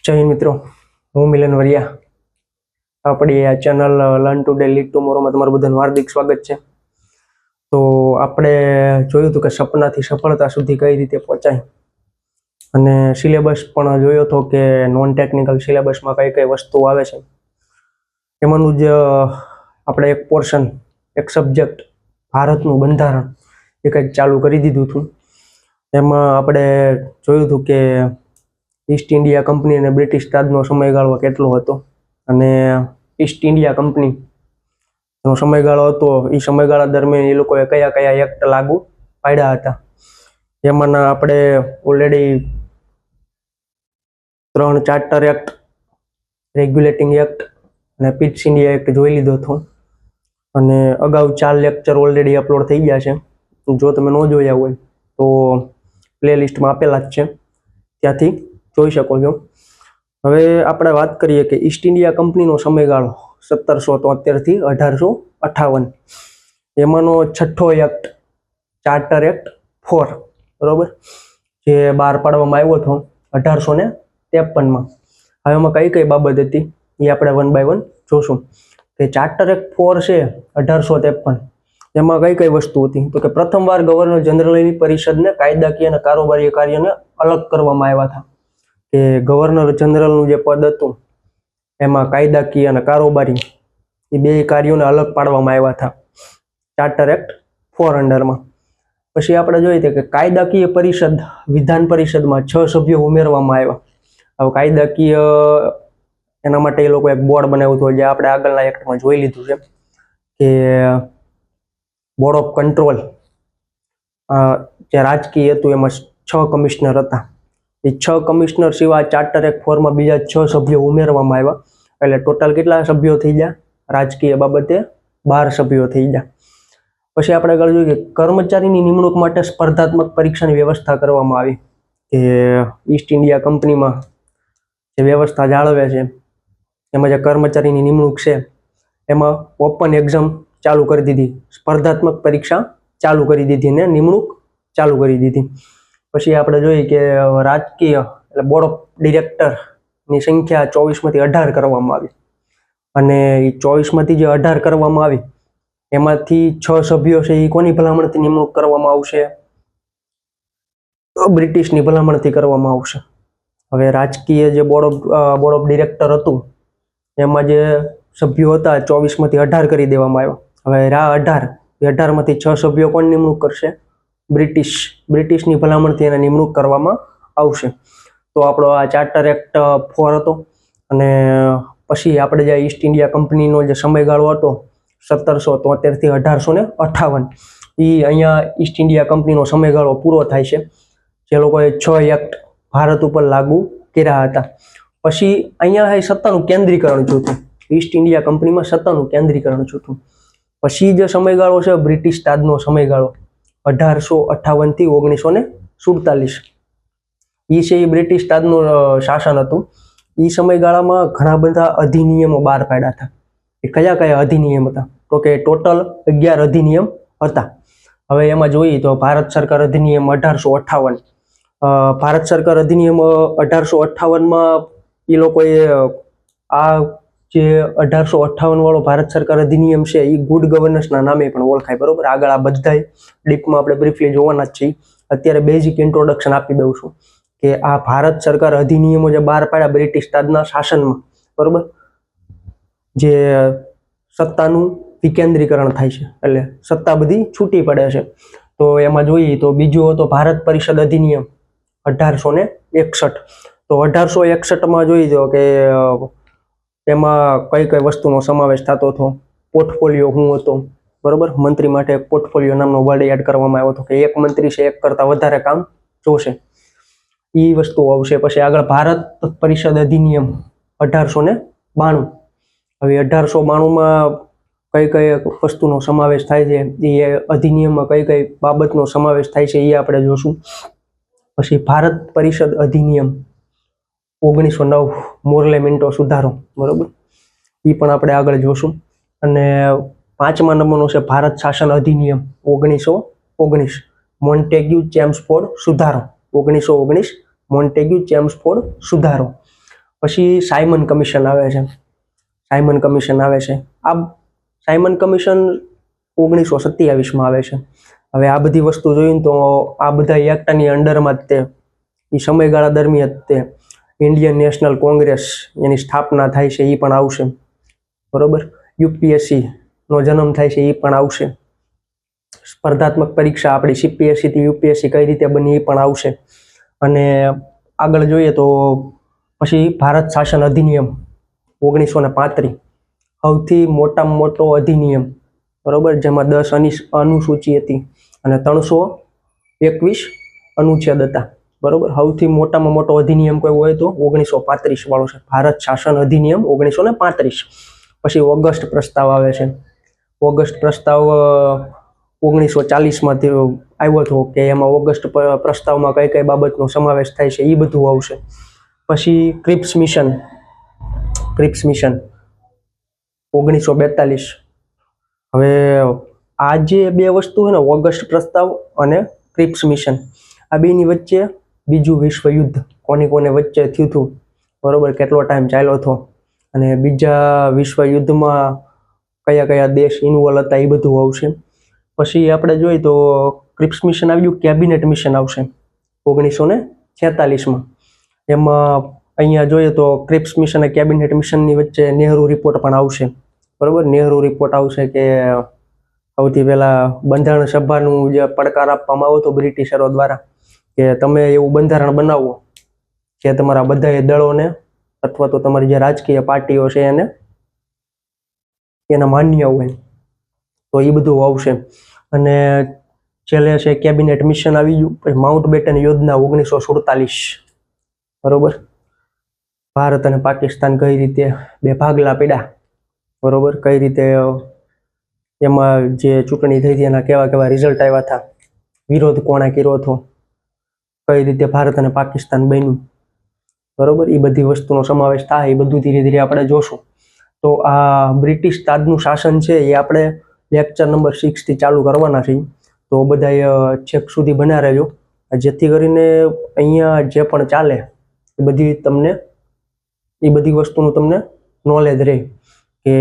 જય હિન્દ મિત્રો, હું મિલન વરિયા. આપણી આ ચેનલ લર્ન ટુડે લીડ ટુમોરોમાં તમારું બધાનું હાર્દિક સ્વાગત છે. તો આપણે જોયું હતું કે સપનાથી સફળતા સુધી કઈ રીતે પહોંચાય, અને સિલેબસ પણ જોયો હતો કે નોન ટેકનિકલ સિલેબસમાં કઈ કઈ વસ્તુઓ આવે છે. એમાંનું જ આપણે એક પોર્શન, એક સબ્જેક્ટ ભારતનું બંધારણ એ કંઈક ચાલુ કરી દીધું હતું. એમાં આપણે જોયું હતું કે ઈસ્ટ ઇન્ડિયા કંપની અને બ્રિટિશ રાજનો સમયગાળો કેટલો હતો, અને ઈસ્ટ ઇન્ડિયા કંપનીનો સમયગાળો હતો એ સમયગાળા દરમિયાન એ લોકોએ કયા કયા એક્ટ લાગુ પાડ્યા હતા. એમાંના આપણે already 3 charter act, regulating act અને પિટ્સ ઇન્ડિયા એક્ટ જોઈ લીધો હતો, અને અગાઉ 4 લેક્ચર ઓલરેડી અપલોડ થઈ ગયા છે. જો તમે ન જોયા હોય તો પ્લેલિસ્ટમાં આપેલા જ છે, ત્યાંથી જોઈ શકો છો. હવે આપણે વાત કરીએ કે ઈસ્ટ ઇન્ડિયા કંપનીનો સમયગાળો 1773 થી 1858. એમાંનો છઠ્ઠો એક્ટ ચાર્ટર એક્ટ 4, બરોબર, જે બહાર પાડવામાં આવ્યો હતો 1853માં. હવે એમાં કઈ કઈ બાબત હતી એ આપણે વન બાય વન જોશું. કે ચાર્ટર એક્ટ 4 છે 1853, એમાં કઈ કઈ વસ્તુ હતી તો કે પ્રથમવાર ગવર્નર જનરલની પરિષદને કાયદાકીય અને કારોબારી કાર્યને અલગ કરવામાં આવ્યા હતા. કે ગવર્નર જનરલનું જે પદ હતું એમાં કાયદાકીય અને કારોબારી એ બે કાર્યોને અલગ પાડવામાં આવ્યા હતા ચાર્ટર એક્ટ 4 અંડરમાં. પછી આપણે જોઈએ કે કાયદાકીય પરિષદ, વિધાન પરિષદમાં 6 સભ્યો ઉમેરવામાં આવ્યા. હવે કાયદાકીય એના માટે એ લોકો એક બોર્ડ બનાવ્યું હતું, જે આપણે આગળના એક્ટમાં જોઈ લીધું છે કે બોર્ડ ઓફ કંટ્રોલ જે રાજકીય હતું એમાં 6 કમિશનર હતા. એ 6 કમિશનર સિવાય ચાર્ટર એક્ટ 4માં બીજા 6 સભ્યો ઉમેરવામાં આવ્યા. એટલે ટોટલ કેટલા સભ્યો થઈ ગયા રાજકીય બાબતે? 12 સભ્યો થઈ ગયા. પછી આપણે આગળ જોઈએ કે કર્મચારીની નિમણૂક માટે સ્પર્ધાત્મક પરીક્ષાની વ્યવસ્થા કરવામાં આવી. કે ઈસ્ટ ઇન્ડિયા કંપનીમાં જે વ્યવસ્થા જાળવે છે એમાં જે કર્મચારીની નિમણૂક છે એમાં ઓપન એક્ઝામ ચાલુ કરી દીધી, સ્પર્ધાત્મક પરીક્ષા ચાલુ કરી દીધી ને નિમણૂક ચાલુ કરી દીધી. પછી આપણે જોઈએ કે રાજકીય એટલે બોર્ડ ઓફ ડિરેક્ટરની સંખ્યા 24માંથી 18 કરવામાં આવી, અને એ 24માંથી જે 18 કરવામાં આવી એમાંથી 6 સભ્યો છે એ કોની ભલામણથી નિમણૂક કરવામાં આવશે? તો બ્રિટિશની ભલામણથી કરવામાં આવશે. હવે રાજકીય જે બોર્ડ ઓફ ડિરેક્ટર હતું એમાં જે સભ્યો હતા 24માંથી 18 કરી દેવામાં આવ્યા. હવે 18માંથી 6 સભ્યો કોણ નિમણૂક કરશે? બ્રિટિશની ભલામણથી એને નિમણૂક કરવામાં આવશે. તો આપણો આ ચાર્ટર એક્ટ 4 હતો. અને પછી આપણે જે ઈસ્ટ ઇન્ડિયા કંપનીનો જે સમયગાળો હતો 1773 થી 1858, એ અહીંયા ઈસ્ટ ઇન્ડિયા કંપનીનો સમયગાળો પૂરો થાય છે. જે લોકોએ 6 એક્ટ ભારત ઉપર લાગુ કર્યા હતા. પછી અહીંયા સત્તાનું કેન્દ્રીકરણ જોતું, ઈસ્ટ ઇન્ડિયા કંપનીમાં સત્તાનું કેન્દ્રીકરણ જોતું. પછી જે સમયગાળો છે બ્રિટિશ તાજનો સમયગાળો 1858 થી 1947, એ છે એ બ્રિટિશ તાજનું શાસન હતું. એ સમયગાળામાં ઘણા બધા અધિનિયમો બહાર પાડ્યા હતા. એ કયા કયા અધિનિયમ હતા? તો કે ટોટલ 11 અધિનિયમ હતા. હવે એમાં જોઈએ તો ભારત સરકાર અધિનિયમ 1858. ભારત સરકાર અધિનિયમ 1858માં એ લોકોએ આ જે 1858 વાળો ભારત સરકાર અધિનિયમ છે એ ગુડ ગવર્નન્સના નામે પણ ઓળખાય, બરોબર. આગળ આ બધા ડીપમાં આપણે બ્રીફલી જોવાના જ છીએ. અત્યારે બેઝિક ઇન્ટ્રોડક્શન આપી દઉં છું કે આ ભારત સરકાર અધિનિયમો જે બહાર પાડ્યા બ્રિટિશ તાજના શાસનમાં, બરોબર, જે સત્તાનું વિકેન્દ્રીકરણ થાય છે, એટલે સત્તા બધી છૂટી પડે છે. તો એમાં જોઈએ તો બીજું હતો ભારત પરિષદ અધિનિયમ 1861. તો 1861માં જોઈ દો કે એમાં કઈ કઈ વસ્તુનો સમાવેશ થતો હતો. પોર્ટફોલિયો શું હતો, બરોબર. મંત્રી માટે એક પોર્ટફોલિયો નામનો વર્ડ એડ કરવામાં આવ્યો હતો કે એક મંત્રી છે એક કરતા વધારે કામ જોશે, એ વસ્તુ આવશે. પછી આગળ ભારત પરિષદ અધિનિયમ 1892. હવે 1892માં કઈ કઈ વસ્તુનો સમાવેશ થાય છે, એ અધિનિયમમાં કઈ કઈ બાબતનો સમાવેશ થાય છે એ આપણે જોશું. પછી ભારત પરિષદ અધિનિયમ 1909, મોરલે મિન્ટો સુધારો, બરોબર, એ પણ આપણે આગળ જોશું. અને 5મા નંબરનો છે ભારત શાસન અધિનિયમ 1919, મોન્ટેગ્યુ ચેમ્સફોર્ડ સુધારો 1919, મોન્ટેગ્યુ ચેમ્સફોર્ડ સુધારો. પછી સાયમન કમિશન આવે છે. સાયમન કમિશન આવે છે. આ સાયમન કમિશન 1927માં આવે છે. હવે આ બધી વસ્તુ જોઈને તો આ બધા એક્ટની અંડરમાં જ તે એ સમયગાળા દરમિયાન તે ઇન્ડિયન નેશનલ કોંગ્રેસ એની સ્થાપના થાય છે, એ પણ આવશે. બરોબર. યુપીએસસી નો જન્મ થાય છે, એ પણ આવશે. સ્પર્ધાત્મક પરીક્ષા આપણી સીપીએસસી થી યુપીએસસી કઈ રીતે બની એ પણ આવશે. અને આગળ જોઈએ તો પછી ભારત શાસન અધિનિયમ 1935 સૌથી મોટામાં મોટો અધિનિયમ, બરોબર, જેમાં 10 અનુસૂચિ હતી અને 321 અનુચ્છેદ હતા. બરોબર. સૌથી મોટામાં મોટો અધિનિયમ કોઈ હોય તો 1935 વાળો છે, ભારત શાસન અધિનિયમ 1935. પછી ઓગસ્ટ પ્રસ્તાવ આવે છે. ઓગસ્ટ પ્રસ્તાવ 1940માં આવ્યો હતો કે એમાં ઓગસ્ટ પ્રસ્તાવમાં કઈ કઈ બાબતનો સમાવેશ થાય છે એ બધું આવશે. પછી ક્રિપ્સ મિશન 1942. હવે આ જે બે વસ્તુ છે ને, ઓગસ્ટ પ્રસ્તાવ અને ક્રિપ્સ મિશન, આ બેની વચ્ચે બીજું વિશ્વયુદ્ધ કોની કોને વચ્ચે થયું હતું, બરોબર, કેટલો ટાઈમ ચાલ્યો હતો અને બીજા વિશ્વયુદ્ધમાં કયા કયા દેશ ઇન્વોલ્વ હતા એ બધું આવશે. પછી આપણે જોઈએ તો ક્રિપ્સ મિશન આવ્યું, કેબિનેટ મિશન આવશે 1946માં. એમાં અહીંયા જોઈએ તો ક્રિપ્સ મિશન અને કેબિનેટ મિશનની વચ્ચે નહેરુ રિપોર્ટ પણ આવશે. બરોબર. નહેરુ રિપોર્ટ આવશે કે સૌથી પહેલા બંધારણ સભાનું જે પડકાર આપવામાં આવ્યો હતો બ્રિટિશરો દ્વારા કે તમે એવું બંધારણ બનાવો કે તમારા બધા દળોને અથવા તો તમારી જે રાજકીય પાર્ટીઓ છે એને એના માન્ય હોય, તો એ બધું આવશે. અને છેલ્લે છે કેબિનેટ મિશન આવી ગયું. પછી માઉન્ટ બેટન યોજના 1947. બરોબર. ભારત અને પાકિસ્તાન કઈ રીતે બે ભાગલા પડ્યા, બરોબર, કઈ રીતે એમાં જે ચૂંટણી થઈ હતી એના કેવા કેવા રિઝલ્ટ આવ્યા હતા, વિરોધ કોણે કર્યો હતો, કઈ રીતે ભારત અને પાકિસ્તાન બન્યું, બરોબર, એ બધી વસ્તુનો સમાવેશ થાય. એ બધું ધીરે ધીરે આપણે જોશું. તો આ બ્રિટિશ તાજનું શાસન છે એ આપણે લેક્ચર નંબર 6 થી ચાલુ કરવાના છે. તો બધા છેક સુધી બન્યા રહેજો, જેથી કરીને અહીંયા જે પણ ચાલે એ બધી તમને એ બધી વસ્તુનું તમને નોલેજ રહે કે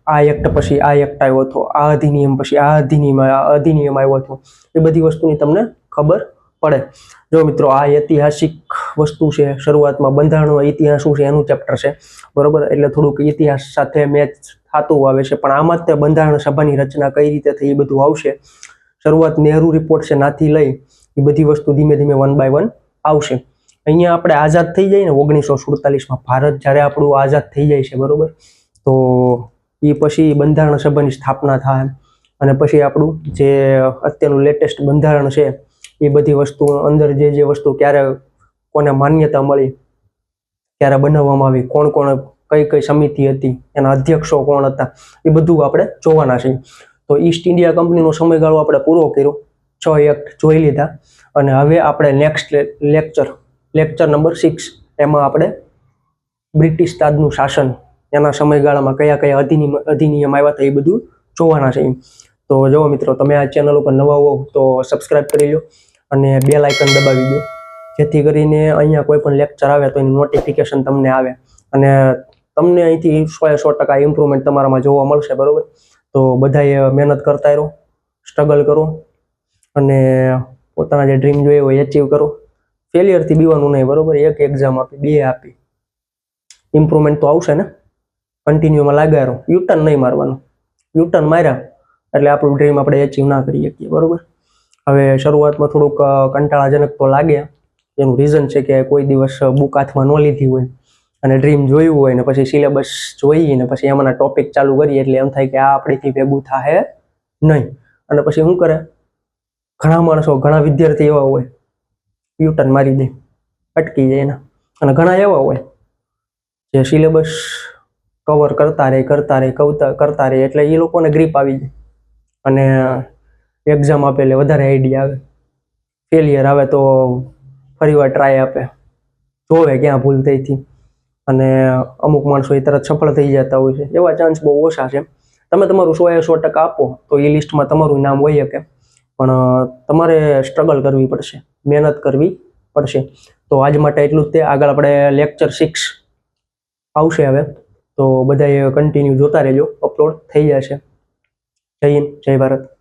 આ એક્ટ પછી આ એક્ટ આવ્યો હતો, આ અધિનિયમ પછી આ અધિનિયમ આવ્યો હતો, એ બધી વસ્તુની તમને ખબર પડે. જો મિત્રો, આ ઐતિહાસિક વસ્તુ છે. શરૂઆતમાં બંધારણનો ઇતિહાસ શું છે એનું ચેપ્ટર છે, બરોબર, એટલે થોડુંક ઇતિહાસ સાથે મેચ થતું આવે છે. પણ આમાં તે બંધારણ સભાની રચના કઈ રીતે થઈ એ બધું આવશે. શરૂઆત નહેરુ રિપોર્ટ છે નાથી લઈ એ બધી વસ્તુ ધીમે ધીમે 1 by 1 આવશે. અહીંયા આપણે આઝાદ થઈ જાય ને 1947માં, ભારત જ્યારે આપણું આઝાદ થઈ જાય છે, બરોબર, તો એ પછી બંધારણ સભાની સ્થાપના થાય અને પછી આપણું જે અત્યારનું લેટેસ્ટ બંધારણ છે એ બધી વસ્તુ અંદર જે વસ્તુ ક્યારે કોને માન્યતા મળી, ક્યારે બનાવવામાં આવી, કોણ કોણ કઈ કઈ સમિતિ હતી, એના અધ્યક્ષો કોણ હતા, એ બધું આપણે જોવાના છે. તો ઈસ્ટ ઇન્ડિયા કંપનીનો સમયગાળો આપણે પૂરો કર્યો, 6 એક્ટ જોઈ લીધા. અને હવે આપણે નેક્સ્ટ લેક્ચર નંબર 6 એમાં આપણે બ્રિટિશ તાજનું શાસન એના સમયગાળામાં કયા કયા અધિનિયમ આવ્યા હતા એ બધું જોવાના છે. તો જો મિત્રો, તમે આ ચેનલ ઉપર નવા હો તો સબસ્ક્રાઇબ કરી લો અને બેલ આઇકન દબાવી દો, જેથી કરીને અહીંયા કોઈ પણ લેક્ચર આવે તો એની નોટિફિકેશન તમને આવે અને તમને અહીંથી 100% ઇમ્પ્રુવમેન્ટ તમારામાં જોવા મળશે. બરોબર. તો બધાએ મહેનત કરતા રહો, સ્ટ્રગલ કરો અને પોતાના જે ડ્રીમ જોઈએ હોય એચીવ કરો. ફેલિયરથી બીવાનું નહીં, બરોબર. એક એક્ઝામ આપી, 2 આપી, ઇમ્પ્રુવમેન્ટ તો આવશે ને. કન્ટિન્યુમાં લાગ્યા રહો, યુટર્ન નહીં મારવાનું. યુટર્ન માર્યા એટલે આપણું ડ્રીમ આપણે એચીવ ના કરી શકીએ, બરોબર. હવે શરૂઆતમાં થોડુંક કંટાળાજનક તો લાગે. એનું રીઝન છે કે કોઈ દિવસ બુક હાથમાં ન લીધી હોય અને ડ્રીમ જોયું હોય ને પછી સિલેબસ જોઈએ ને પછી એમાંના ટોપિક ચાલુ કરીએ એટલે એમ થાય કે આ આપણીથી ભેગું થાય નહીં. અને પછી શું કરે, ઘણા માણસો, ઘણા વિદ્યાર્થી એવા હોય યુટર્ન મારી દે, અટકી જાય એના. અને ઘણા એવા હોય જે સિલેબસ કવર કરતા રહે એટલે એ લોકોને ગ્રીપ આવી જાય અને એક્ઝામ આપે એટલે વધારે આઈડિયા આવે. ફેલિયર આવે તો ફરીવાર ટ્રાય આપે, જોવે ક્યાં ભૂલ થઈ હતી. અને અમુક માણસો એ તરત સફળ થઈ જતા હોય છે. એવા ચાન્સ બહુ ઓછા છે. તમે તમારું 100% આપો તો એ લિસ્ટમાં તમારું નામ હોય શકે, પણ તમારે સ્ટ્રગલ કરવી પડશે, મહેનત કરવી પડશે. તો આજ માટે એટલું જ તે. આગળ આપણે લેક્ચર 6 આવશે હવે, તો બધાએ કન્ટિન્યુ જોતા રહેજો, અપલોડ થઈ જશે. જય હિન્દ, જય ભારત.